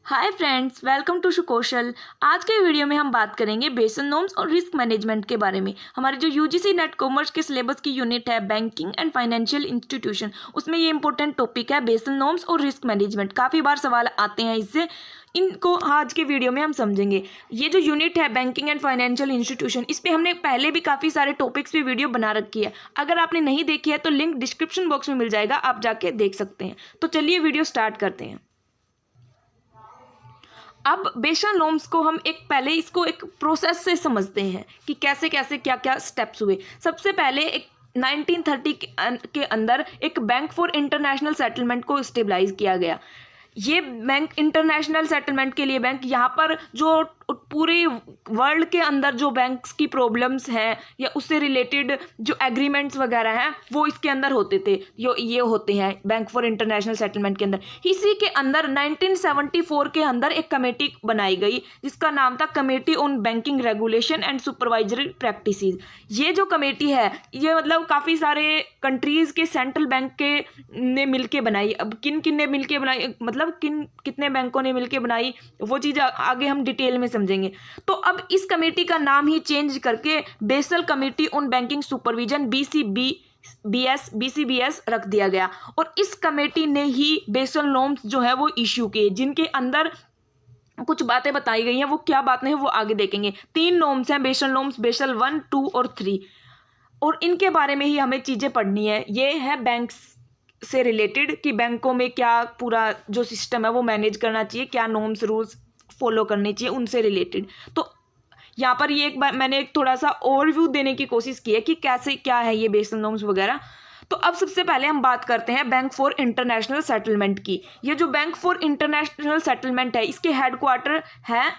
Hi friends, welcome to Sukaushal. आज के video में हम बात करेंगे बेसल नॉर्म्स और रिस्क मैनेजमेंट के बारे में। हमारे जो यूजीसी नेट कॉमर्स के सिलेबस की यूनिट है बैंकिंग एंड फाइनेंशियल इंस्टीट्यूशन, उसमें ये इंपॉर्टेंट टॉपिक है बेसल नॉर्म्स और रिस्क मैनेजमेंट। काफ़ी बार सवाल आते हैं इससे, इनको आज के वीडियो में हम समझेंगे। ये जो यूनिट है बैंकिंग एंड फाइनेंशियल इंस्टीट्यूशन, इस पर हमने पहले भी काफ़ी सारे टॉपिक्स पे वीडियो बना रखी है। अगर आपने नहीं देखी है तो लिंक डिस्क्रिप्शन बॉक्स में मिल जाएगा, आप जाके देख सकते हैं। तो चलिए वीडियो स्टार्ट करते हैं। अब बेसल नॉर्म्स को हम पहले इसको एक प्रोसेस से समझते हैं कि कैसे कैसे क्या क्या स्टेप्स हुए। सबसे पहले एक 1930 के अंदर एक बैंक फॉर इंटरनेशनल सेटलमेंट को स्टेबलाइज किया गया। ये बैंक इंटरनेशनल सेटलमेंट के लिए बैंक, यहाँ पर जो पूरे वर्ल्ड के अंदर जो बैंक्स की प्रॉब्लम्स हैं या उससे रिलेटेड जो एग्रीमेंट्स वगैरह हैं वो इसके अंदर होते थे, ये होते हैं बैंक फॉर इंटरनेशनल सेटलमेंट के अंदर। इसी के अंदर 1974 के अंदर एक कमेटी बनाई गई जिसका नाम था committee on banking regulation and supervisory practices. ये जो कमेटी है ये मतलब काफ़ी सारे कंट्रीज़ के सेंट्रल बैंक के ने मिलके बनाई। अब किन किन ने मिलके बनाई, मतलब कितने बैंकों ने मिलके बनाई, वो चीज़ आगे हम डिटेल में समझेंगे। तो अब इस कमेटी का नाम ही चेंज करके basal committee on banking supervision BCBS रख दिया गया। और इस कमेटी ने ही बेसल नॉर्म्स जो है वो इश्यू किए, जिनके अंदर कुछ बातें बताई गई हैं। वो क्या बातें हैं वो आगे देखेंगे। 3 नॉर्म्स हैं बेसल नॉर्म्स, बेसल 1, 2 और 3, और इनके बारे में ही हमें चीज़ें पढ़नी है। ये है बैंक्स से रिलेटेड कि बैंकों में क्या पूरा जो सिस्टम है वो मैनेज करना चाहिए, क्या नॉर्म्स रूल्स फॉलो करने चाहिए, उनसे रिलेटेड। तो यहाँ पर ये मैंने थोड़ा सा ओवरव्यू देने की कोशिश की है कि कैसे क्या है ये बेसल नॉर्म्स वगैरह। तो अब सबसे पहले हम बात करते हैं बैंक फॉर इंटरनेशनल सेटलमेंट की। ये जो बैंक फॉर इंटरनेशनल सेटलमेंट है इसके हेडक्वार्टर है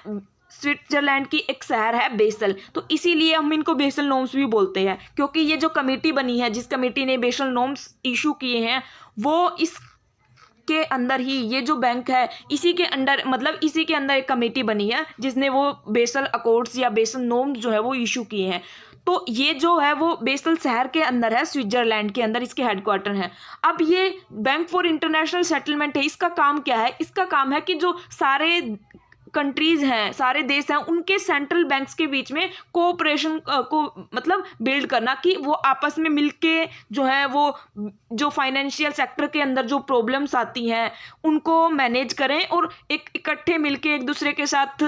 स्विट्जरलैंड की एक शहर है बेसल। तो इसीलिए हम इनको बेसल नॉर्म्स भी बोलते हैं, क्योंकि ये जो कमेटी बनी है, जिस कमेटी ने बेसल नॉर्म्स इशू किए हैं, वो इस के अंदर ही ये जो बैंक है इसी के अंदर, मतलब इसी के अंदर एक कमेटी बनी है जिसने वो बेसल अकॉर्ड्स या बेसल नॉर्म्स जो है वो इशू किए हैं। तो ये जो है वो बेसल शहर के अंदर है, स्विट्जरलैंड के अंदर इसके हेडक्वार्टर हैं। अब ये बैंक फॉर इंटरनेशनल सेटलमेंट है, इसका काम क्या है? इसका काम है कि जो सारे कंट्रीज हैं, सारे देश हैं, उनके सेंट्रल बैंक्स के बीच में कोऑपरेशन को मतलब बिल्ड करना, कि वो आपस में मिलके जो है वो जो फाइनेंशियल सेक्टर के अंदर जो प्रॉब्लम्स आती हैं उनको मैनेज करें और एक इकट्ठे मिलके एक दूसरे के साथ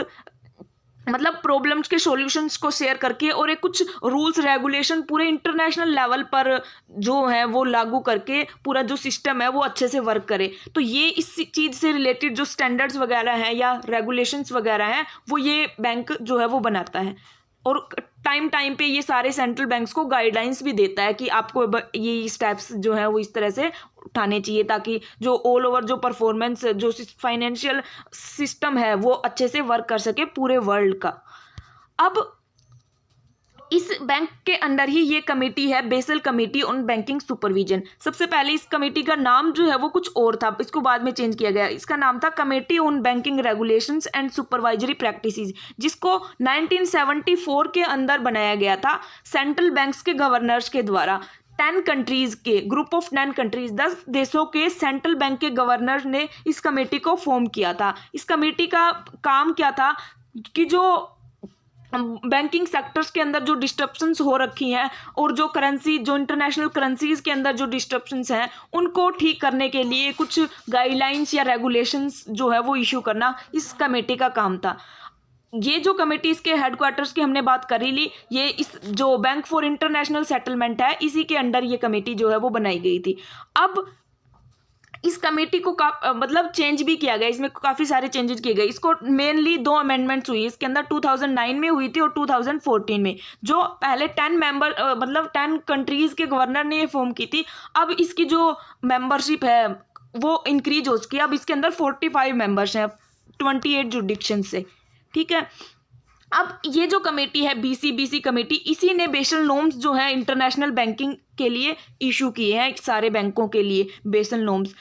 मतलब प्रॉब्लम्स के सॉल्यूशंस को शेयर करके और एक कुछ रूल्स रेगुलेशन पूरे इंटरनेशनल लेवल पर जो है वो लागू करके पूरा जो सिस्टम है वो अच्छे से वर्क करे। तो ये इस चीज़ से रिलेटेड जो स्टैंडर्ड्स वगैरह हैं या रेगुलेशंस वगैरह हैं वो ये बैंक जो है वो बनाता है, और टाइम पे ये सारे सेंट्रल बैंक्स को गाइडलाइंस भी देता है कि आपको ये स्टेप्स जो है वो इस तरह से उठाने चाहिए, ताकि जो ऑल ओवर जो परफॉर्मेंस जो फाइनेंशियल सिस्टम है वो अच्छे से वर्क कर सके पूरे वर्ल्ड का। अब इस बैंक के अंदर ही ये कमेटी है basal committee on banking supervision. सबसे पहले इस कमेटी का नाम जो है वो कुछ और था, इसको बाद में चेंज किया गया। इसका नाम था committee on banking regulations and supervisory practices, जिसको 1974 के अंदर बनाया गया था सेंट्रल बैंक्स के गवर्नर्स के द्वारा। 10 कंट्रीज के ग्रुप ऑफ 10 कंट्रीज, 10 देशों के सेंट्रल बैंक के गवर्नर ने इस कमेटी को फॉर्म किया था। इस कमेटी का काम क्या था कि जो बैंकिंग सेक्टर्स के अंदर जो डिस्टर्बेंस हो रखी हैं और जो करेंसी जो इंटरनेशनल करेंसीज के अंदर जो डिस्टर्बेंस हैं उनको ठीक करने के लिए कुछ गाइडलाइंस या रेगुलेशंस जो है वो इशू करना इस कमेटी का काम था। ये जो कमेटी इसके हेडक्वार्टर्स की हमने बात कर ही ली, ये इस जो बैंक फॉर इंटरनेशनल सेटलमेंट है इसी के अंडर ये कमेटी जो है वो बनाई गई थी। अब इस कमेटी को मतलब चेंज भी किया गया, इसमें काफ़ी सारे चेंजेस किए गए। इसको मेनली 2 अमेंडमेंट्स हुई इसके अंदर, 2009 में हुई थी और 2014 में। जो पहले 10 मेंबर मतलब 10 कंट्रीज़ के गवर्नर ने ये फॉर्म की थी, अब इसकी जो मेंबरशिप है वो इंक्रीज हो चुकी है। अब इसके अंदर 45 मेंबर्स हैं 28 जुडिक्शन से, ठीक है। अब ये जो कमेटी है BCBC कमेटी, इसी ने बेसल नॉर्म्स जो है इंटरनेशनल बैंकिंग के लिए इशू किए हैं सारे बैंकों के लिए बेसल नॉर्म्स।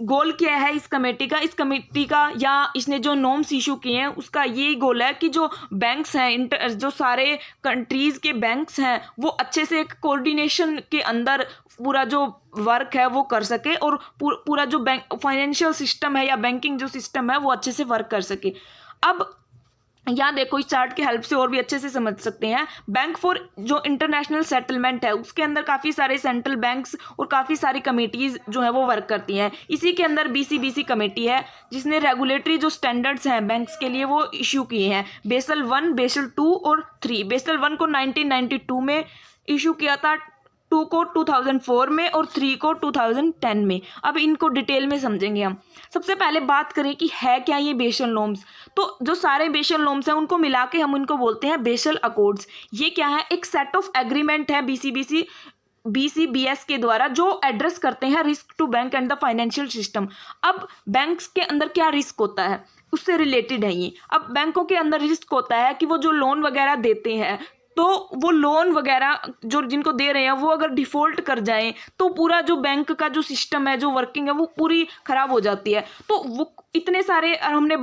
गोल क्या है इस कमेटी का या इसने जो नॉर्म्स इशू किए हैं उसका यही गोल है कि जो बैंक्स हैं, जो सारे कंट्रीज़ के बैंक्स हैं वो अच्छे से एक कोऑर्डिनेशन के अंदर पूरा जो वर्क है वो कर सके और पूरा जो बैंक फाइनेंशियल सिस्टम है या बैंकिंग जो सिस्टम है वो अच्छे से वर्क कर सके। अब यहाँ देखो इस चार्ट की हेल्प से और भी अच्छे से समझ सकते हैं। बैंक फॉर जो इंटरनेशनल सेटलमेंट है उसके अंदर काफ़ी सारे सेंट्रल बैंक्स और काफ़ी सारी कमेटीज़ जो है वो वर्क करती हैं। इसी के अंदर BCBC कमेटी है जिसने रेगुलेटरी जो स्टैंडर्ड्स हैं बैंक्स के लिए वो इशू किए हैं, बेसल 1, बेसल 2 और 3। बेसल 1 को 1992 में इशू किया था, 2 को 2004 में और 3 को 2010 में। अब इनको डिटेल में समझेंगे हम। सबसे पहले बात करें कि है क्या ये बेसल नॉर्म्स। तो जो सारे बेसल नॉर्म्स हैं उनको मिला के हम इनको बोलते हैं बेसल अकॉर्ड्स। ये क्या है, एक सेट ऑफ एग्रीमेंट है BCBS के द्वारा जो एड्रेस करते हैं risk to bank and the financial system. अब बैंक्स के अंदर क्या रिस्क होता है उससे रिलेटेड है ये। अब बैंकों के अंदर रिस्क होता है कि वो जो लोन वगैरह देते हैं तो वो लोन वगैरह जो जिनको दे रहे हैं वो अगर डिफ़ॉल्ट कर जाएं तो पूरा जो बैंक का जो सिस्टम है, जो वर्किंग है, वो पूरी ख़राब हो जाती है। तो वो इतने सारे हमने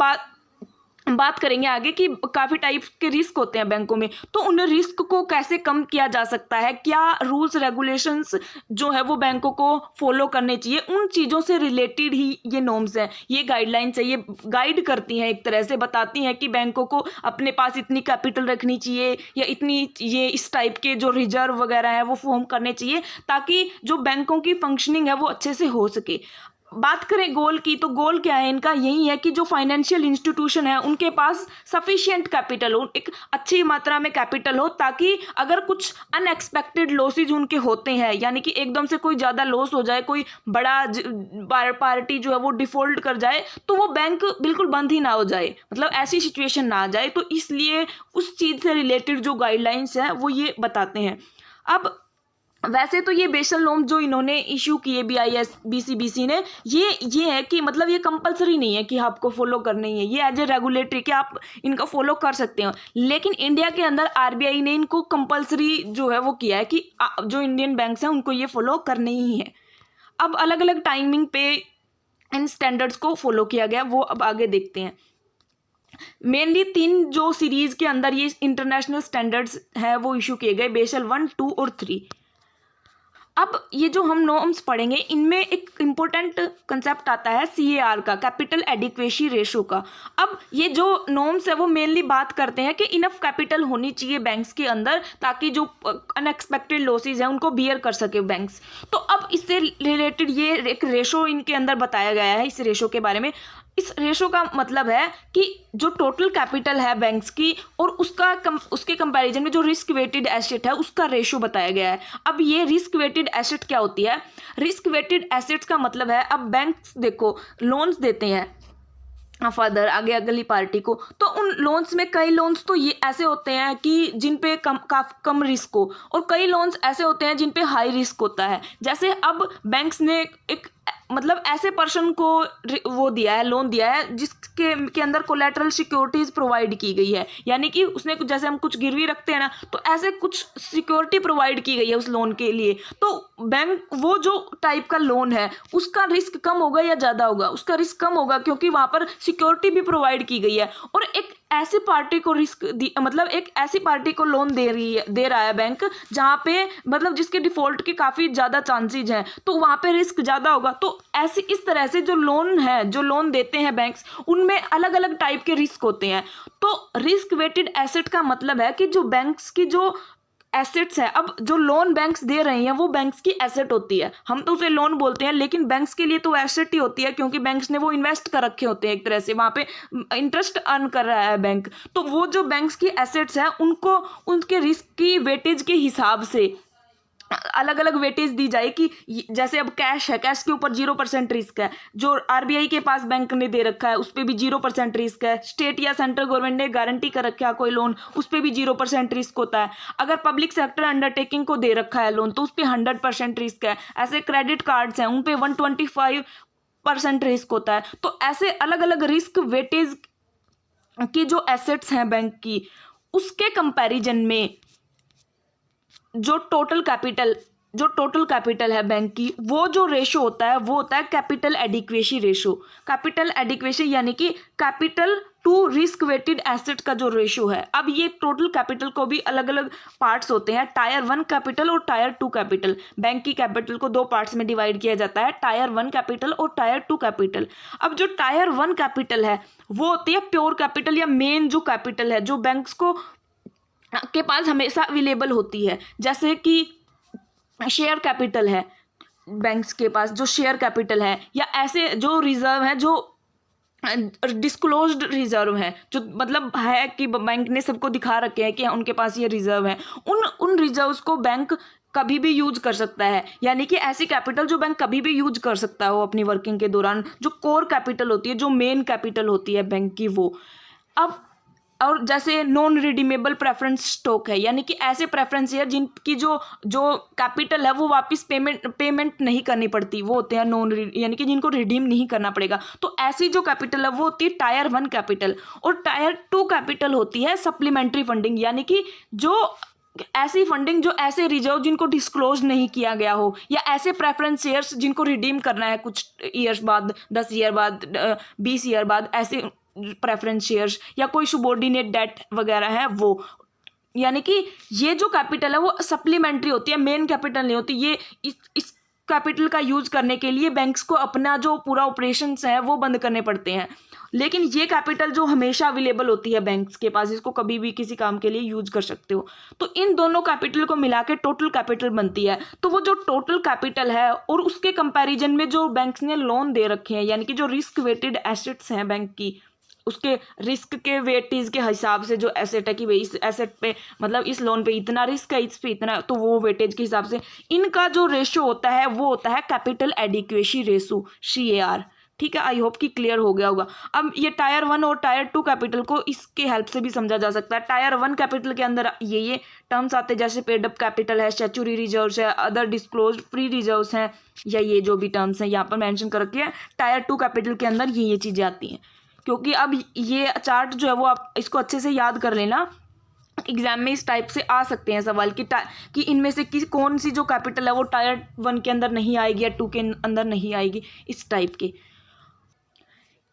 बात करेंगे आगे कि काफ़ी टाइप के रिस्क होते हैं बैंकों में। तो उन रिस्क को कैसे कम किया जा सकता है, क्या रूल्स रेगुलेशंस जो है वो बैंकों को फॉलो करने चाहिए, उन चीज़ों से रिलेटेड ही ये नॉर्म्स हैं, ये गाइडलाइंस है। ये गाइड करती हैं, एक तरह से बताती हैं कि बैंकों को अपने पास इतनी कैपिटल रखनी चाहिए या इतनी ये इस टाइप के जो रिजर्व वगैरह है वो फॉर्म करने चाहिए ताकि जो बैंकों की फंक्शनिंग है वो अच्छे से हो सके। बात करें गोल की, तो गोल क्या है इनका, यही है कि जो फाइनेंशियल इंस्टीट्यूशन है उनके पास सफिशिएंट कैपिटल हो, एक अच्छी मात्रा में कैपिटल हो, ताकि अगर कुछ अनएक्सपेक्टेड लॉसेज उनके होते हैं, यानी कि एकदम से कोई ज़्यादा लॉस हो जाए, कोई बड़ा पार्टी जो है वो डिफ़ॉल्ट कर जाए, तो वो बैंक बिल्कुल बंद ही ना हो जाए, मतलब ऐसी सिचुएशन ना आ जाए। तो इसलिए उस चीज़ से रिलेटेड जो गाइडलाइंस हैं वो ये बताते हैं। अब वैसे तो ये बेसल नॉर्म जो इन्होंने इशू किए BCBC ने, ये है कि मतलब ये कंपलसरी नहीं है कि आपको फॉलो करना ही है, ये एज ए रेगुलेटरी कि आप इनको फॉलो कर सकते हो। लेकिन इंडिया के अंदर RBI ने इनको कंपलसरी जो है वो किया है कि जो इंडियन बैंक्स हैं उनको ये फॉलो करने ही है। अब अलग अलग टाइमिंग पे इन स्टैंडर्ड्स को फॉलो किया गया, वो अब आगे देखते हैं। मेनली 3 जो सीरीज़ के अंदर ये इंटरनेशनल स्टैंडर्ड्स है वो इशू किए गए, बेसल 1, 2 और 3। अब ये जो हम नॉर्म्स पढ़ेंगे इनमें एक इम्पोर्टेंट कंसेप्ट आता है CAR का, कैपिटल एडिक्वेसी रेशो का। अब ये जो नॉर्म्स है वो मेनली बात करते हैं कि इनफ कैपिटल होनी चाहिए बैंक्स के अंदर ताकि जो अनएक्सपेक्टेड लॉसेज हैं उनको बियर कर सके बैंक्स। तो अब इससे रिलेटेड ये एक रेशो इनके अंदर बताया गया है। इस रेशो के बारे में, इस रेशो का मतलब है कि जो टोटल कैपिटल है बैंक्स की और उसके कंपैरिजन में जो रिस्क वेटेड एसेट है उसका रेशो बताया गया है। अब ये रिस्क वेटेड एसेट क्या होती है? रिस्क वेटेड एसेट्स का मतलब है, अब बैंक्स देखो लोन्स देते हैं फर्दर आगे अगली पार्टी को, तो उन लोन्स में कई लोन्स तो ये ऐसे होते हैं कि जिन पे कम रिस्क हो और कई लोन्स ऐसे होते हैं जिन पे हाई रिस्क होता है। जैसे अब बैंक्स ने एक मतलब ऐसे पर्सन को वो दिया है, लोन दिया है जिसके अंदर कोलैटरल सिक्योरिटीज प्रोवाइड की गई है, यानी कि उसने जैसे हम कुछ गिरवी रखते हैं ना, तो ऐसे कुछ सिक्योरिटी प्रोवाइड की गई है उस लोन के लिए। तो बैंक वो जो टाइप का लोन है उसका रिस्क कम होगा या ज़्यादा होगा? उसका रिस्क कम होगा क्योंकि वहाँ पर सिक्योरिटी भी प्रोवाइड की गई है। और एक ऐसी पार्टी को मतलब एक ऐसी पार्टी को लोन दे रहा है बैंक जहाँ पे मतलब जिसके डिफॉल्ट के काफ़ी ज़्यादा चांसेज हैं, तो वहाँ पे रिस्क ज़्यादा होगा। तो ऐसी इस तरह से जो लोन देते हैं बैंक्स, उनमें अलग अलग टाइप के रिस्क होते हैं। तो रिस्क वेटेड एसेट का मतलब है कि जो बैंक्स की जो एसेट्स है, अब जो लोन बैंक्स दे रहे हैं वो बैंक्स की एसेट होती है, हम तो उसे लोन बोलते हैं, लेकिन बैंक्स के लिए तो एसेट ही होती है क्योंकि बैंक्स ने वो इन्वेस्ट कर रखे होते हैं, एक तरह से वहाँ पे इंटरेस्ट अर्न कर रहा है बैंक। तो वो जो बैंक्स की एसेट्स हैं उनको उनके रिस्क की वेटेज के हिसाब से अलग अलग वेटेज दी जाए कि जैसे अब कैश है, कैश के ऊपर 0% रिस्क है, जो RBI के पास बैंक ने दे रखा है उस पर भी 0% रिस्क है, स्टेट या सेंट्रल गवर्नमेंट ने गारंटी कर रखा है कोई लोन उस पर भी 0% रिस्क होता है, अगर पब्लिक सेक्टर अंडरटेकिंग को दे रखा है लोन तो उस पर 100% रिस्क है, ऐसे क्रेडिट कार्ड्स हैं उन पर 125% रिस्क होता है। तो ऐसे अलग अलग रिस्क वेटेज की जो एसेट्स हैं बैंक की, उसके कंपैरिजन में जो टोटल कैपिटल जो टोटल कैपिटल है बैंक की, वो जो रेशो होता है वो होता है capital adequacy ratio. Capital adequacy यानी कि capital to risk weighted asset का जो रेशो है। अब ये टोटल कैपिटल को भी अलग अलग पार्ट्स होते हैं, टायर 1 कैपिटल और टायर 2 कैपिटल। बैंक की कैपिटल को 2 पार्ट्स में डिवाइड किया जाता है, टायर 1 कैपिटल और टायर 2 कैपिटल। अब जो टायर 1 कैपिटल है वो होती है प्योर कैपिटल या मेन जो कैपिटल है, जो बैंक्स को के पास हमेशा अवेलेबल होती है। जैसे कि शेयर कैपिटल है बैंक्स के पास, जो शेयर कैपिटल है, या ऐसे जो रिजर्व है, जो डिस्क्लोज्ड रिजर्व है, जो मतलब है कि बैंक ने सबको दिखा रखे हैं कि उनके पास ये रिजर्व है, उन रिजर्व्स को बैंक कभी भी यूज कर सकता है। यानी कि ऐसी कैपिटल जो बैंक कभी भी यूज कर सकता है वो अपनी वर्किंग के दौरान, जो कोर कैपिटल होती है, जो मेन कैपिटल होती है बैंक की, वो। अब और जैसे नॉन रिडीमेबल प्रेफरेंस स्टॉक है, यानी कि ऐसे प्रेफरेंस शेयर जिनकी जो कैपिटल है वो वापस पेमेंट नहीं करनी पड़ती, वो होते हैं यानी कि जिनको रिडीम नहीं करना पड़ेगा। तो ऐसी जो कैपिटल है वो होती है टायर 1 कैपिटल। और टायर 2 कैपिटल होती है सप्लीमेंट्री फंडिंग, यानी कि जो ऐसी फंडिंग, जो ऐसे रिजर्व जिनको डिस्क्लोज नहीं किया गया हो, या ऐसे प्रेफरेंस शेयर्स जिनको रिडीम करना है कुछ ईयर्स बाद, 10 ईयर बाद, 20 ईयर बाद, ऐसे प्रेफरेंस शेयर्स या कोई सुबॉर्डिनेट डेट वगैरह है वो। यानी कि ये जो कैपिटल है वो सप्लीमेंट्री होती है, मेन कैपिटल नहीं होती। ये इस कैपिटल का यूज करने के लिए बैंक्स को अपना जो पूरा ऑपरेशंस है वो बंद करने पड़ते हैं, लेकिन ये कैपिटल जो हमेशा अवेलेबल होती है बैंक्स के पास, इसको कभी भी किसी काम के लिए यूज कर सकते हो। तो इन दोनों कैपिटल को मिला के टोटल कैपिटल बनती है। तो वो जो टोटल कैपिटल है और उसके कंपैरिजन में जो बैंक्स ने लोन दे रखे हैं, यानी कि जो रिस्क वेटेड एसेट्स हैं बैंक की, उसके रिस्क के वेटेज के हिसाब से जो एसेट है कि भाई इस एसेट पे मतलब इस लोन पे इतना रिस्क है, इस पे इतना, तो वो वेटेज के हिसाब से इनका जो रेशो होता है वो होता है कैपिटल एडिक्वेसी रेशो, CAR। ठीक है, आई होप कि क्लियर हो गया होगा। अब ये टायर 1 और टायर 2 कैपिटल को इसके हेल्प से भी समझा जा सकता है। टायर 1 कैपिटल के अंदर ये टर्म्स आते हैं, जैसे पेड अप कैपिटल है, स्टैच्यूटरी रिजर्व्स है, अदर डिस्क्लोज्ड फ्री रिजर्व्स हैं, या ये जो भी टर्म्स हैं यहाँ पर मेंशन कर रखी है। टायर 2 कैपिटल के अंदर ये चीज़ें आती हैं। क्योंकि अब ये चार्ट जो है वो आप इसको अच्छे से याद कर लेना, एग्जाम में इस टाइप से आ सकते हैं सवाल कि इनमें से कौन सी जो कैपिटल है वो टायर 1 के अंदर नहीं आएगी या 2 के अंदर नहीं आएगी, इस टाइप के।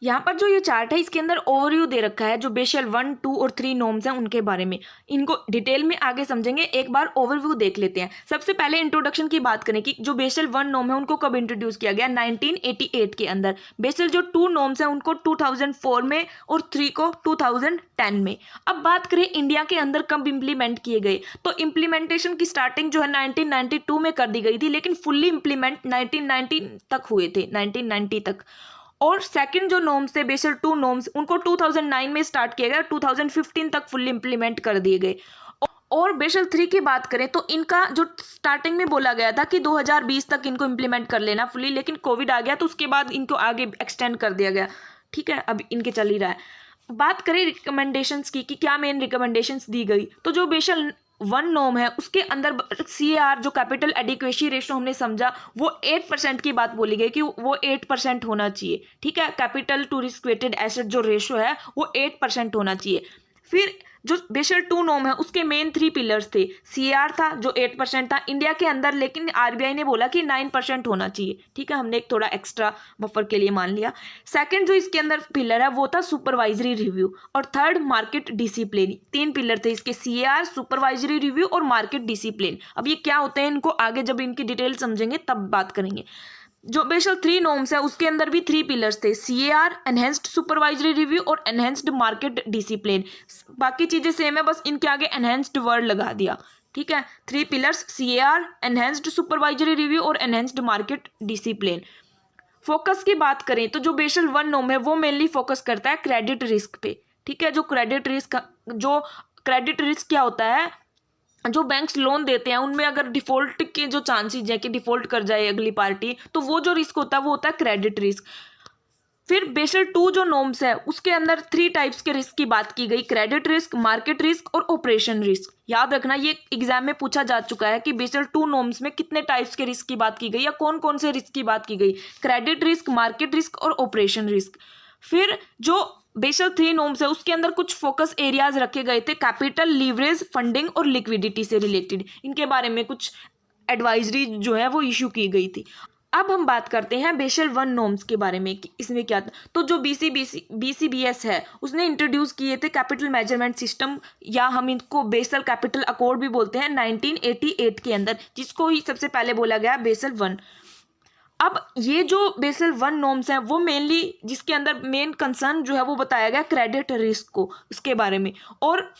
यहाँ पर जो ये चार्ट है इसके अंदर ओवरव्यू दे रखा है जो बेसल 1, 2 और 3 नॉर्म्स हैं उनके बारे में। इनको डिटेल में आगे समझेंगे, एक बार ओवरव्यू देख लेते हैं। सबसे पहले इंट्रोडक्शन की बात करें कि जो बेसल 1 नॉर्म है उनको कब इंट्रोड्यूस किया गया, 1988 के अंदर। बेसल जो 2 नॉर्म्स हैं उनको 2004 में और 3 को 2010 में। अब बात करें इंडिया के अंदर कब इम्प्लीमेंट किए गए, तो इम्प्लीमेंटेशन की स्टार्टिंग जो है 1992 में कर दी गई थी, लेकिन फुल्ली इम्प्लीमेंट 1990 तक हुए थे, 1990 तक। और सेकंड जो नॉर्म्स थे बेसल 2 नॉर्म्स, उनको 2009 में स्टार्ट किया गया, 2015 तक फुल्ली इम्प्लीमेंट कर दिए गए। और बेसल 3 की बात करें तो इनका जो स्टार्टिंग में बोला गया था कि 2020 तक इनको इम्प्लीमेंट कर लेना फुल्ली, लेकिन कोविड आ गया तो उसके बाद इनको आगे एक्सटेंड कर दिया गया। ठीक है, अब इनके चल ही रहा है। बात करें रिकमेंडेशंस की कि क्या मेन रिकमेंडेशंस दी गई, तो जो बेसल 1 नॉर्म है उसके अंदर CAR जो कैपिटल एडिक्वेसी रेशो हमने समझा वो 8% की बात बोली गई कि वो 8% होना चाहिए। ठीक है, capital to risk weighted asset जो रेशो है वो 8% होना चाहिए। फिर जो बेसल 2 नॉर्म है उसके मेन 3 पिलर्स थे, CAR था जो 8% था इंडिया के अंदर, लेकिन RBI ने बोला कि 9% होना चाहिए। ठीक है, हमने एक थोड़ा एक्स्ट्रा बफर के लिए मान लिया। सेकंड जो इसके अंदर पिलर है वो था सुपरवाइजरी रिव्यू, और थर्ड मार्केट डिसिप्लिन। 3 पिलर थे इसके, CAR, सुपरवाइजरी रिव्यू और मार्केट डिसिप्लिन। अब ये क्या होते हैं इनको आगे जब इनकी डिटेल समझेंगे तब बात करेंगे। जो बेसल 3 नॉर्म्स है उसके अंदर भी 3 पिलर्स थे, CAR, एनहेंस्ड सुपरवाइजरी रिव्यू और एनहेंस्ड मार्केट डिसिप्लिन। बाकी चीजें सेम है, बस इनके आगे एनहेंस्ड वर्ड लगा दिया। ठीक है, 3 pillars, CAR, enhanced supervisory review और एनहेंस्ड मार्केट डिसिप्लिन। फोकस की बात करें तो जो बेसल 1 नॉर्म है वो मेनली फोकस करता है क्रेडिट रिस्क पे। ठीक है, जो क्रेडिट रिस्क क्या होता है, जो बैंक्स लोन देते हैं उनमें अगर डिफॉल्ट के जो चांसेस है कि डिफॉल्ट कर जाए अगली पार्टी, तो वो जो रिस्क होता है वो होता है क्रेडिट रिस्क। फिर बेसल 2 जो नॉर्म्स है उसके अंदर 3 टाइप्स के रिस्क की बात की गई, क्रेडिट रिस्क, मार्केट रिस्क और ऑपरेशन रिस्क। याद रखना ये एग्जाम में पूछा जा चुका है कि बेसल 2 नॉर्म्स में कितने टाइप्स के रिस्क की बात की गई या कौन कौन से रिस्क की बात की गई, क्रेडिट रिस्क, मार्केट रिस्क और ऑपरेशन रिस्क। फिर जो बेसल 3 नॉर्म्स है उसके अंदर कुछ फोकस एरियाज रखे गए थे, कैपिटल, लीवरेज, फंडिंग और लिक्विडिटी से रिलेटेड। इनके बारे में कुछ एडवाइजरी जो है वो इशू की गई थी। अब हम बात करते हैं बेसल वन नॉर्म्स के बारे में कि इसमें क्या था। तो जो BCBS है उसने इंट्रोड्यूस किए थे कैपिटल मेजरमेंट सिस्टम, या हम इनको बेसल कैपिटल अकॉर्ड भी बोलते हैं, 1988 के अंदर, जिसको ही सबसे पहले बोला गया बेसल वन। अब ये जो बेसल वन नॉर्म्स हैं वो मेनली, जिसके अंदर मेन कंसर्न जो है वो बताया गया क्रेडिट रिस्क को, इसके बारे में, और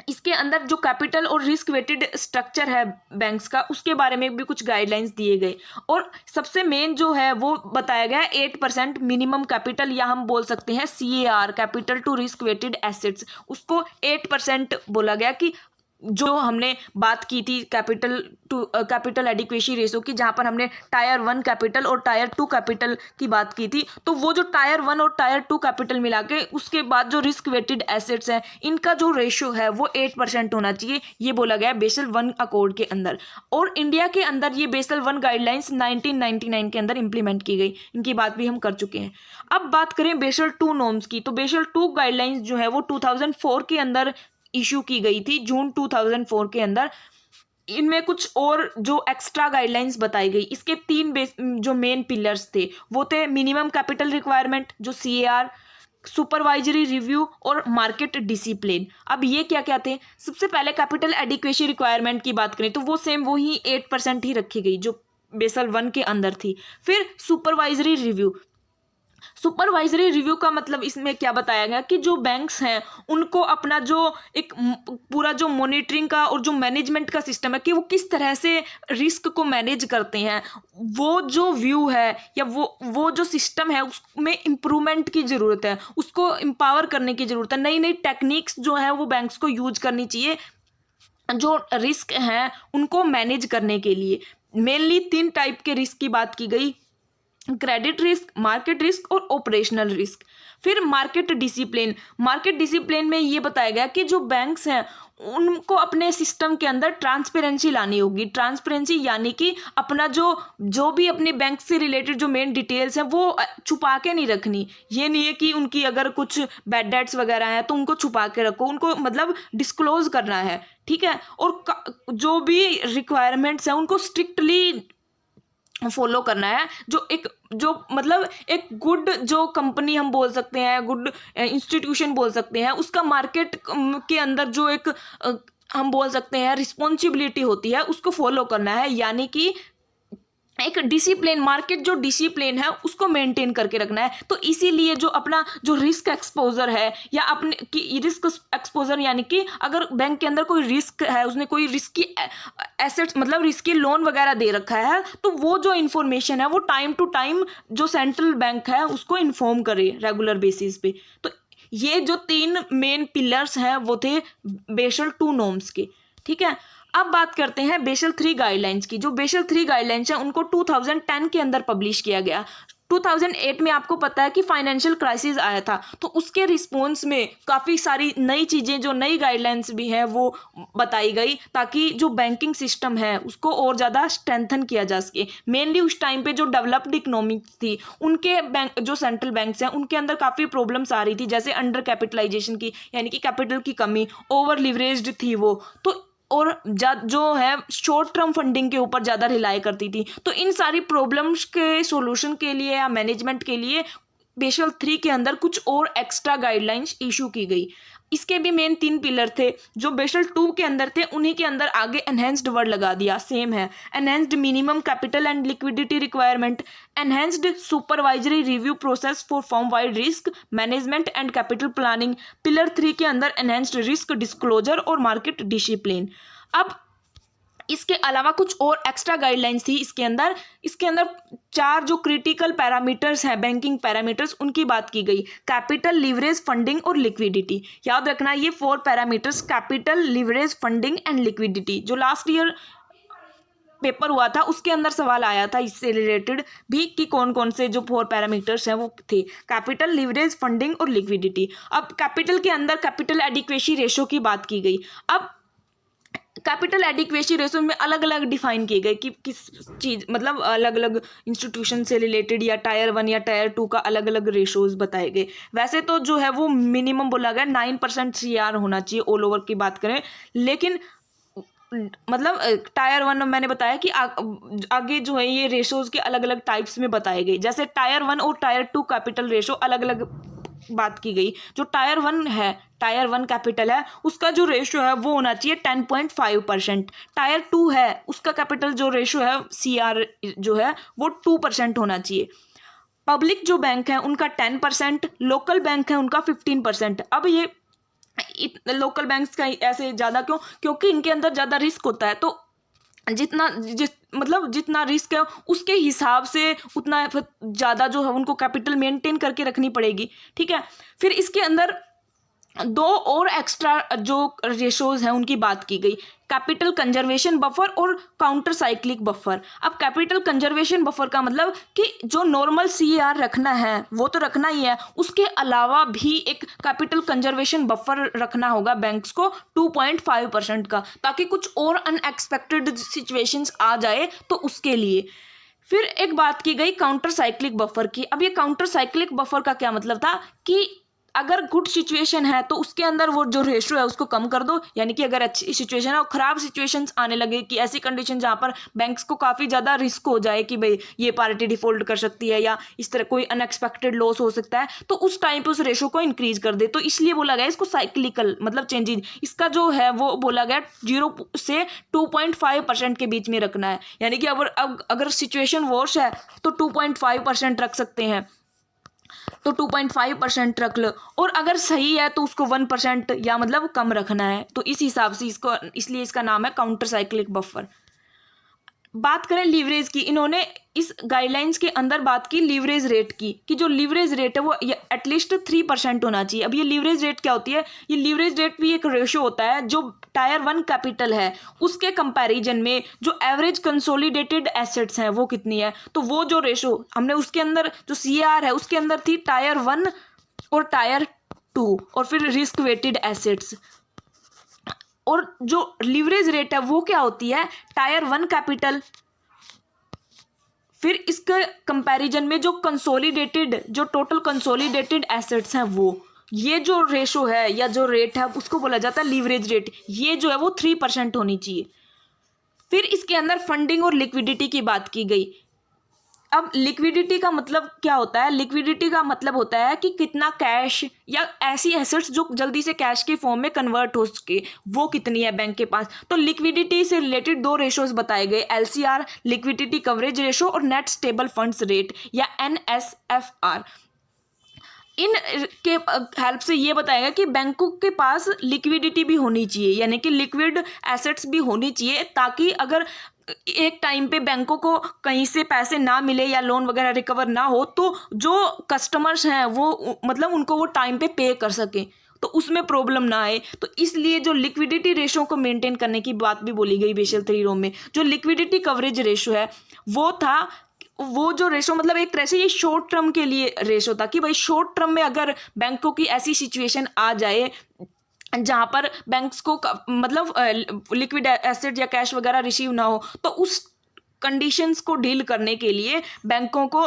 इसके अंदर जो कैपिटल और रिस्क वेटेड स्ट्रक्चर है बैंक्स का, उसके बारे में भी कुछ गाइडलाइंस दिए गए। और सबसे मेन जो है वो बताया गया 8% मिनिमम कैपिटल, या हम बोल सकते हैं CAR, capital to risk weighted assets, उसको 8% बोला गया। कि जो हमने बात की थी कैपिटल एडिक्वेसी रेशो की, जहां पर हमने टायर 1 कैपिटल और टायर 2 कैपिटल की बात की थी, तो वो जो टायर 1 और टायर 2 कैपिटल मिला के उसके बाद जो रिस्क वेटेड एसेट्स हैं, इनका जो रेशो है वो 8% होना चाहिए, ये बोला गया बेसल वन अकॉर्ड के अंदर। और इंडिया के अंदर ये बेसल वन गाइडलाइंस 1999 के अंदर इंप्लीमेंट की गई, इनकी बात भी हम कर चुके हैं। अब बात करें बेसल 2 नॉर्म्स की, तो बेसल 2 गाइडलाइंस जो है वो 2004 के अंदर इशू की गई थी, जून 2004 के अंदर। इनमें कुछ और जो एक्स्ट्रा गाइडलाइंस बताई गई, इसके 3 जो मेन पिलर्स थे वो थे मिनिमम कैपिटल रिक्वायरमेंट जो CAR, सुपरवाइजरी रिव्यू और मार्केट डिसिप्लिन। अब ये क्या क्या थे? सबसे पहले कैपिटल एडिक्वेसी रिक्वायरमेंट की बात करें तो वो सेम वही 8% ही रखी गई जो बेसल वन के अंदर थी। फिर सुपरवाइजरी रिव्यू, सुपरवाइजरी रिव्यू का मतलब इसमें क्या बताया गया कि जो बैंक्स हैं उनको अपना जो एक पूरा जो मॉनिटरिंग का और जो मैनेजमेंट का सिस्टम है कि वो किस तरह से रिस्क को मैनेज करते हैं, वो जो व्यू है या वो जो सिस्टम है उसमें इम्प्रूवमेंट की ज़रूरत है, उसको एम्पावर करने की ज़रूरत है। नई नई टेक्निक्स जो है वो बैंक्स को यूज करनी चाहिए जो रिस्क हैं उनको मैनेज करने के लिए। मेनली 3 टाइप के रिस्क की बात की गई, क्रेडिट रिस्क, मार्केट रिस्क और ऑपरेशनल रिस्क। फिर मार्केट डिसिप्लिन, मार्केट डिसिप्लिन में ये बताया गया कि जो बैंक्स हैं उनको अपने सिस्टम के अंदर ट्रांसपेरेंसी लानी होगी। ट्रांसपेरेंसी यानी कि अपना जो भी अपने बैंक से रिलेटेड जो मेन डिटेल्स हैं वो छुपा के नहीं रखनी। ये नहीं है कि उनकी अगर कुछ बैड डेट्स वगैरह हैं तो उनको छुपा के रखो, उनको मतलब डिस्क्लोज करना है, ठीक है। और जो भी रिक्वायरमेंट्स हैं उनको स्ट्रिक्टली फॉलो करना है। जो मतलब एक गुड जो कंपनी हम बोल सकते हैं, गुड इंस्टीट्यूशन बोल सकते हैं, उसका मार्केट के अंदर जो एक हम बोल सकते हैं रिस्पॉन्सिबिलिटी होती है उसको फॉलो करना है। यानी कि एक डिसिप्लिन, मार्केट जो डिसिप्लिन है उसको मेंटेन करके रखना है। तो इसीलिए जो अपना जो रिस्क एक्सपोजर है या अपने की रिस्क एक्सपोजर यानी कि अगर बैंक के अंदर कोई रिस्क है, उसने कोई रिस्की एसेट्स मतलब रिस्की लोन वगैरह दे रखा है, तो वो जो इन्फॉर्मेशन है वो टाइम टू टाइम जो सेंट्रल बैंक है उसको इन्फॉर्म करे रेगुलर बेसिस पे। तो ये जो 3 मेन पिलर्स हैं वो थे बेसल 2 नॉर्म्स के, ठीक है। अब बात करते हैं बेसल 3 गाइडलाइंस की। जो बेसल 3 गाइडलाइंस हैं उनको 2010 के अंदर पब्लिश किया गया। 2008 में आपको पता है कि फाइनेंशियल क्राइसिस आया था, तो उसके रिस्पॉन्स में काफ़ी सारी नई चीज़ें, जो नई गाइडलाइंस भी हैं वो बताई गई ताकि जो बैंकिंग सिस्टम है उसको और ज़्यादा स्ट्रेंथन किया जा सके। मेनली उस टाइम पे जो डेवलप्ड इकोनॉमिक्स थी उनके बैंक जो सेंट्रल बैंक्स हैं उनके अंदर काफ़ी प्रॉब्लम्स आ रही थी, जैसे अंडर कैपिटलाइजेशन की, यानी कि कैपिटल की कमी, ओवर लिवरेज्ड थी वो, तो और जो है शॉर्ट टर्म फंडिंग के ऊपर ज़्यादा रिलाई करती थी। तो इन सारी प्रॉब्लम्स के सॉल्यूशन के लिए या मैनेजमेंट के लिए बेसल 3 के अंदर कुछ और एक्स्ट्रा गाइडलाइंस इशू की गई। इसके भी मेन 3 पिलर थे जो बेसल 2 के अंदर थे, उन्हीं के अंदर आगे एनहेंस्ड वर्ड लगा दिया, सेम है। Enhanced minimum capital and liquidity requirement, enhanced supervisory review process for firm wide risk management and capital planning. Pillar 3 के अंदर एनहेंस्ड रिस्क डिस्क्लोजर और मार्केट डिसिप्लिन। अब इसके अलावा कुछ और एक्स्ट्रा गाइडलाइंस थी इसके अंदर 4 जो क्रिटिकल पैरामीटर्स हैं, बैंकिंग पैरामीटर्स, उनकी बात की गई। कैपिटल, लिवरेज, फंडिंग और लिक्विडिटी। याद रखना ये 4 parameters, capital, leverage, funding and liquidity. जो लास्ट ईयर पेपर हुआ था उसके अंदर सवाल आया था इससे रिलेटेड भी कि कौन कौन से जो 4 पैरामीटर्स हैं वो थे, कैपिटल, लिवरेज, फंडिंग और लिक्विडिटी। अब कैपिटल के अंदर कैपिटल एडिक्वेसी रेशो की बात की गई। अब कैपिटल एडिक्वेसी रेशो में अलग अलग डिफाइन किए गए कि किस चीज़ मतलब अलग अलग इंस्टीट्यूशन से रिलेटेड या टायर 1 या टायर 2 का अलग अलग रेशोज बताए गए। वैसे तो जो है वो मिनिमम बोला गया 9% CAR होना चाहिए ऑल ओवर की बात करें, लेकिन मतलब टायर 1 में मैंने बताया कि आगे जो है ये रेशोज के अलग अलग टाइप्स में बताए गए, जैसे टायर 1 और टायर 2 कैपिटल रेशो अलग अलग बात की गई। जो टायर 1 है, टायर 1 कैपिटल है, उसका जो रेशो है वो होना चाहिए 10.5%। टायर 2 है, उसका कैपिटल जो रेशो है CR जो है वो 2% होना चाहिए। पब्लिक जो बैंक है उनका 10%, लोकल बैंक है उनका 15%। अब ये लोकल बैंक्स का ऐसे ज़्यादा क्यों? क्योंकि इनके अंदर ज़्यादा रिस्क होता है, तो जितना रिस्क है उसके हिसाब से उतना ज़्यादा जो है उनको कैपिटल मेंटेन करके रखनी पड़ेगी। ठीक है, फिर इसके अंदर दो और एक्स्ट्रा जो रेशोज हैं उनकी बात की गई, कैपिटल कंजर्वेशन बफर और काउंटर साइक्लिक बफर। अब कैपिटल कंजर्वेशन बफर का मतलब कि जो नॉर्मल CAR रखना है वो तो रखना ही है, उसके अलावा भी एक कैपिटल कंजर्वेशन बफर रखना होगा बैंक्स को 2.5% का, ताकि कुछ और अनएक्सपेक्टेड सिचुएशंस आ जाए तो उसके लिए। फिर एक बात की गई काउंटर साइक्लिक बफर की। अब ये काउंटर साइक्लिक बफर का क्या मतलब था कि अगर गुड सिचुएशन है तो उसके अंदर वो जो रेशो है उसको कम कर दो, यानी कि अगर अच्छी सिचुएशन है और ख़राब सिचुएशंस आने लगे कि ऐसी कंडीशन जहाँ पर बैंक्स को काफ़ी ज़्यादा रिस्क हो जाए कि भाई ये पार्टी डिफॉल्ट कर सकती है या इस तरह कोई अनएक्सपेक्टेड लॉस हो सकता है, तो उस टाइम पे उस रेशो को इंक्रीज कर दे। तो इसलिए बोला गया इसको साइक्लिकल मतलब चेंजेज, इसका जो है वो बोला गया 0 से 2.5% के बीच में रखना है, यानी कि अगर सिचुएशन वर्स है तो 2.5% रख सकते हैं, तो 2.5% रख लो, और अगर सही है तो उसको 1% या मतलब कम रखना है। तो इस हिसाब से इसको, इसलिए इसका नाम है काउंटर साइक्लिक बफर। बात करें लीवरेज की, इन्होंने इस गाइडलाइंस के अंदर बात की लीवरेज रेट की, कि जो लीवरेज रेट है वो एटलीस्ट 3% होना चाहिए। अब ये लीवरेज रेट क्या होती है? ये लीवरेज रेट भी एक रेशो होता है जो टायर 1 कैपिटल है उसके कंपैरिजन में जो एवरेज कंसोलिडेटेड एसेट्स हैं वो कितनी है। तो वो जो रेशो हमने उसके अंदर जो CAR है उसके अंदर थी टायर 1 और टायर 2 और फिर रिस्क वेटेड एसेट्स, और जो लीवरेज रेट है वो क्या होती है? टायर 1 कैपिटल, फिर इसके कंपैरिजन में जो कंसोलिडेटेड जो टोटल कंसोलिडेटेड एसेट्स हैं वो, ये जो रेशो है या जो रेट है उसको बोला जाता है लीवरेज रेट। ये जो है वो 3% होनी चाहिए। फिर इसके अंदर फंडिंग और लिक्विडिटी की बात की गई। अब लिक्विडिटी का मतलब क्या होता है? लिक्विडिटी का मतलब होता है कि कितना कैश या ऐसी एसेट्स जो जल्दी से कैश के फॉर्म में कन्वर्ट हो सके वो कितनी है बैंक के पास। तो लिक्विडिटी से रिलेटेड दो रेशोज बताए गए, LCR लिक्विडिटी कवरेज रेशो और नेट स्टेबल फंड्स रेट या NSFR। इन के हेल्प से ये बताएगा कि बैंकों के पास लिक्विडिटी भी होनी चाहिए, यानी कि लिक्विड एसेट्स भी होनी चाहिए, ताकि अगर एक टाइम पे बैंकों को कहीं से पैसे ना मिले या लोन वगैरह रिकवर ना हो तो जो कस्टमर्स हैं वो मतलब उनको वो टाइम पे पे कर सकें, तो उसमें प्रॉब्लम ना आए। तो इसलिए जो लिक्विडिटी रेशो को मेंटेन करने की बात भी बोली गई बेसल 3 रो में। जो लिक्विडिटी कवरेज रेशो है वो जो रेशो मतलब एक तरह से ये शॉर्ट टर्म के लिए रेशो था कि भाई शॉर्ट टर्म में अगर बैंकों की ऐसी सिचुएशन आ जाए जहाँ पर बैंक्स को मतलब लिक्विड एसेट या कैश वगैरह रिसीव ना हो, तो उस कंडीशंस को डील करने के लिए बैंकों को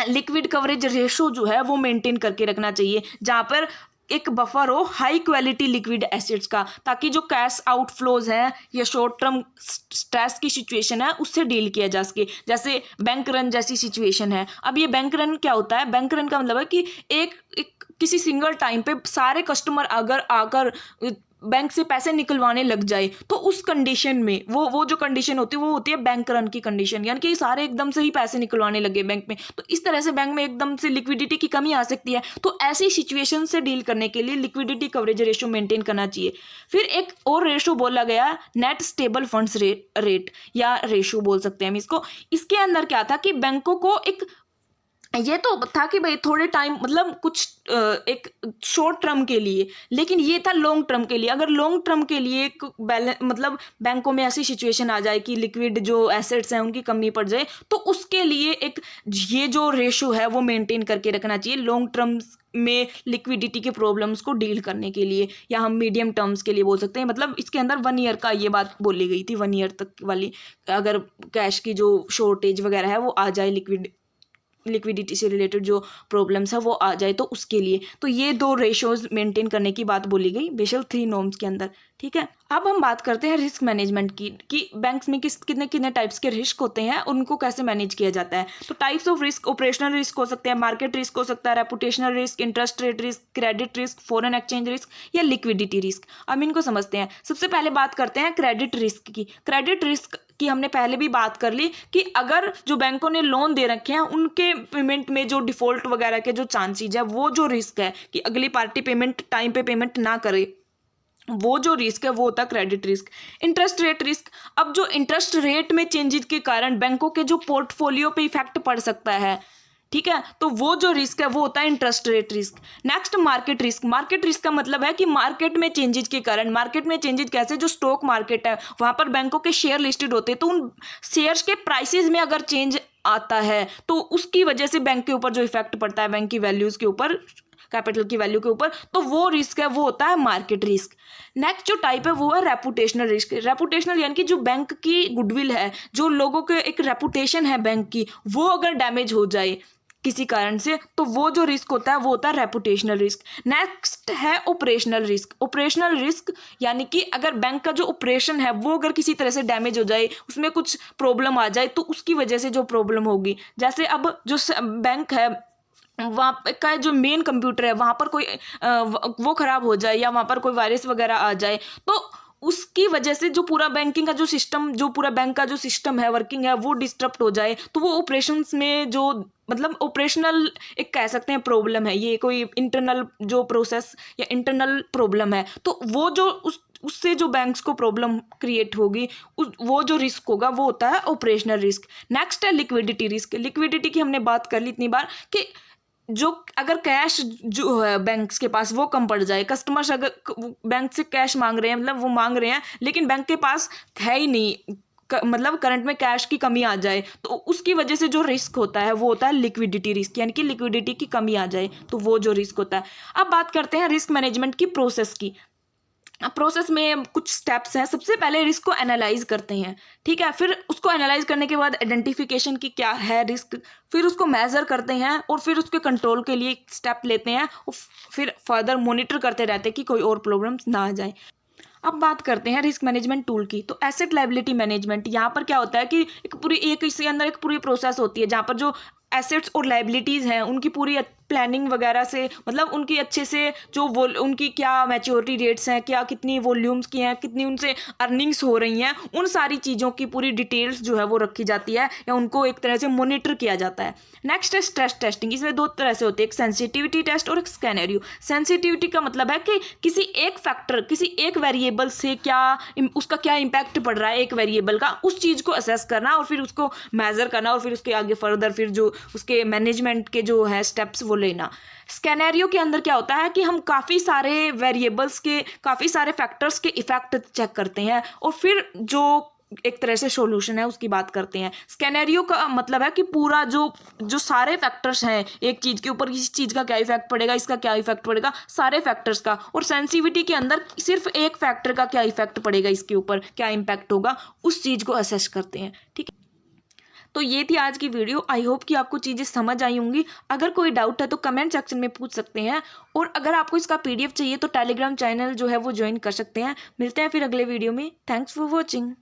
लिक्विड कवरेज रेशो जो है वो मेंटेन करके रखना चाहिए, जहाँ पर एक बफर हो हाई क्वालिटी लिक्विड एसेट्स का, ताकि जो कैश आउटफ्लोज हैं या शॉर्ट टर्म स्ट्रेस की सिचुएशन है उससे डील किया जा सके, जैसे बैंक रन जैसी सिचुएशन है। अब ये बैंक रन क्या होता है? बैंक रन का मतलब है कि एक किसी सिंगल टाइम पे सारे कस्टमर अगर आकर बैंक से पैसे निकलवाने लग जाए तो उस कंडीशन में वो जो कंडीशन होती है वो होती है बैंक रन की कंडीशन, यानी कि सारे एकदम से ही पैसे निकलवाने लगे बैंक में, तो इस तरह से बैंक में एकदम से लिक्विडिटी की कमी आ सकती है। तो ऐसी सिचुएशन से डील करने के लिए लिक्विडिटी कवरेज रेशो मेंटेन करना चाहिए। फिर एक और रेशो बोला गया नेट स्टेबल फंड्स रेट या रेशो बोल सकते हैं हम इसको। इसके अंदर क्या था कि बैंकों को एक ये तो था कि भाई थोड़े टाइम मतलब कुछ एक शॉर्ट टर्म के लिए, लेकिन ये था लॉन्ग टर्म के लिए। अगर लॉन्ग टर्म के लिए बैलेंस मतलब बैंकों में ऐसी सिचुएशन आ जाए कि लिक्विड जो एसेट्स हैं उनकी कमी पड़ जाए, तो उसके लिए एक ये जो रेशो है वो मेंटेन करके रखना चाहिए लॉन्ग टर्म में लिक्विडिटी के प्रॉब्लम्स को डील करने के लिए, या हम मीडियम टर्म्स के लिए बोल सकते हैं। मतलब इसके अंदर 1 ईयर का ये बात बोली गई थी, 1 ईयर तक वाली, अगर कैश की जो शॉर्टेज वगैरह है वो आ जाए लिक्विड लिक्विडिटी से रिलेटेड जो प्रॉब्लम्स है वो आ जाए तो उसके लिए। तो ये 2 रेशोज मेंटेन करने की बात बोली गई बेसल 3 नॉर्म्स के अंदर, ठीक है। अब हम बात करते हैं रिस्क मैनेजमेंट की कि बैंक्स में कितने कितने टाइप्स के रिस्क होते हैं, उनको कैसे मैनेज किया जाता है। तो types of risk operational risk हो सकते हैं, मार्केट रिस्क हो सकता है, reputational risk, interest rate risk, credit risk, foreign exchange risk या लिक्विडिटी रिस्क। अब इनको समझते हैं। सबसे पहले बात करते हैं क्रेडिट रिस्क की। क्रेडिट रिस्क की हमने पहले भी बात कर ली कि अगर जो बैंकों ने लोन दे रखे हैं उनके पेमेंट में जो डिफॉल्ट वगैरह के जो चांसेस है, वो जो रिस्क है कि अगली पार्टी पेमेंट टाइम पे पेमेंट ना करे, वो जो रिस्क है वो होता है credit risk. Interest rate risk, अब जो इंटरेस्ट रेट में चेंजेस के कारण बैंकों के जो पोर्टफोलियो पे इफेक्ट पड़ सकता है, ठीक है, तो वो जो रिस्क है वो होता है interest rate risk. Next market risk. Market risk का मतलब है कि मार्केट में चेंजेस के कारण, मार्केट में चेंजेस कैसे, जो स्टॉक मार्केट है वहां पर बैंकों के शेयर लिस्टेड होते हैं, तो उन शेयर्स के प्राइसेस में अगर चेंज आता है तो उसकी वजह से बैंक के ऊपर जो इफेक्ट पड़ता है, बैंक की वैल्यूज के ऊपर, कैपिटल की वैल्यू के ऊपर, तो वो रिस्क है वो होता है मार्केट रिस्क। नेक्स्ट जो टाइप है वो है रेपुटेशनल रिस्क। रेपुटेशनल यानी कि जो बैंक की गुडविल है, जो लोगों के एक रेपुटेशन है बैंक की, वो अगर डैमेज हो जाए किसी कारण से, तो वो जो रिस्क होता है वो होता है रेपुटेशनल रिस्क। नेक्स्ट है ऑपरेशनल रिस्क। ऑपरेशनल रिस्क यानी कि अगर बैंक का जो ऑपरेशन है वो अगर किसी तरह से डैमेज हो जाए, उसमें कुछ प्रॉब्लम आ जाए, तो उसकी वजह से जो प्रॉब्लम होगी, जैसे अब जो बैंक है वहाँ का जो मेन कंप्यूटर है वहाँ पर कोई वो ख़राब हो जाए या वहाँ पर कोई वायरस वगैरह आ जाए, तो उसकी वजह से जो पूरा बैंकिंग का जो सिस्टम, जो पूरा बैंक का जो सिस्टम है, वर्किंग है, वो डिस्टर्ब हो जाए, तो वो ऑपरेशंस में जो मतलब ऑपरेशनल एक कह सकते हैं प्रॉब्लम है, ये कोई इंटरनल जो प्रोसेस या इंटरनल प्रॉब्लम है, तो वो जो उससे जो बैंक्स को प्रॉब्लम क्रिएट होगी, वो जो रिस्क होगा वो होता है ऑपरेशनल रिस्क। नेक्स्ट है लिक्विडिटी रिस्क। लिक्विडिटी की हमने बात कर ली इतनी बार कि जो अगर कैश जो है बैंक्स के पास वो कम पड़ जाए, कस्टमर्स अगर बैंक से कैश मांग रहे हैं, मतलब वो मांग रहे हैं लेकिन बैंक के पास है ही नहीं, मतलब करंट में कैश की कमी आ जाए, तो उसकी वजह से जो रिस्क होता है वो होता है लिक्विडिटी रिस्क, यानी कि लिक्विडिटी की कमी आ जाए तो वो जो रिस्क होता है। अब बात करते हैं रिस्क मैनेजमेंट की प्रोसेस की। अब प्रोसेस में कुछ स्टेप्स हैं। सबसे पहले रिस्क को एनालाइज करते हैं, ठीक है, फिर उसको एनालाइज करने के बाद आइडेंटिफिकेशन की क्या है रिस्क, फिर उसको मेजर करते हैं और फिर उसके कंट्रोल के लिए स्टेप लेते हैं और फिर फर्दर मॉनिटर करते रहते हैं कि कोई और प्रॉब्लम्स ना आ जाए। अब बात करते हैं रिस्क मैनेजमेंट टूल की। तो एसेट लायबिलिटी मैनेजमेंट, यहाँ पर क्या होता है कि इसके अंदर एक पूरी प्रोसेस होती है जहाँ पर जो एसेट्स और लायबिलिटीज़ हैं उनकी पूरी प्लानिंग वगैरह से, मतलब उनकी अच्छे से जो उनकी क्या मैच्योरिटी डेट्स हैं, क्या कितनी वॉल्यूम्स की हैं, कितनी उनसे अर्निंग्स हो रही हैं, उन सारी चीज़ों की पूरी डिटेल्स जो है वो रखी जाती है या उनको एक तरह से मॉनिटर किया जाता है। नेक्स्ट है स्ट्रेस टेस्टिंग। इसमें 2 तरह से होती है, एक सेंसिटिविटी टेस्ट और एक स्कैनरियो। सेंसिटिविटी का मतलब है कि किसी एक फैक्टर, किसी एक वेरिएबल से उसका क्या इम्पैक्ट पड़ रहा है, एक वेरिएबल का, उस चीज़ को असेस करना और फिर उसको मेजर करना और फिर उसके आगे फर्दर फिर जो उसके मैनेजमेंट के जो है स्टेप्स वो लेना। स्कैनरियो के अंदर क्या होता है कि हम काफ़ी सारे वेरिएबल्स के, काफ़ी सारे फैक्टर्स के इफेक्ट चेक करते हैं और फिर जो एक तरह से सॉल्यूशन है उसकी बात करते हैं। स्कैनरियो का मतलब है कि पूरा जो सारे फैक्टर्स हैं एक चीज़ के ऊपर, किसी चीज़ का क्या इफेक्ट पड़ेगा, इसका क्या इफेक्ट पड़ेगा, सारे फैक्टर्स का। और सेंसिटिविटी के अंदर सिर्फ एक फैक्टर का क्या इफेक्ट पड़ेगा, इसके ऊपर क्या इम्पैक्ट होगा, उस चीज़ को असेस करते हैं, ठीक है। तो ये थी आज की वीडियो। आई होप कि आपको चीज़ें समझ आई होंगी। अगर कोई डाउट है तो कमेंट सेक्शन में पूछ सकते हैं और अगर आपको इसका PDF चाहिए तो टेलीग्राम चैनल जो है वो ज्वाइन कर सकते हैं। मिलते हैं फिर अगले वीडियो में। Thanks for watching.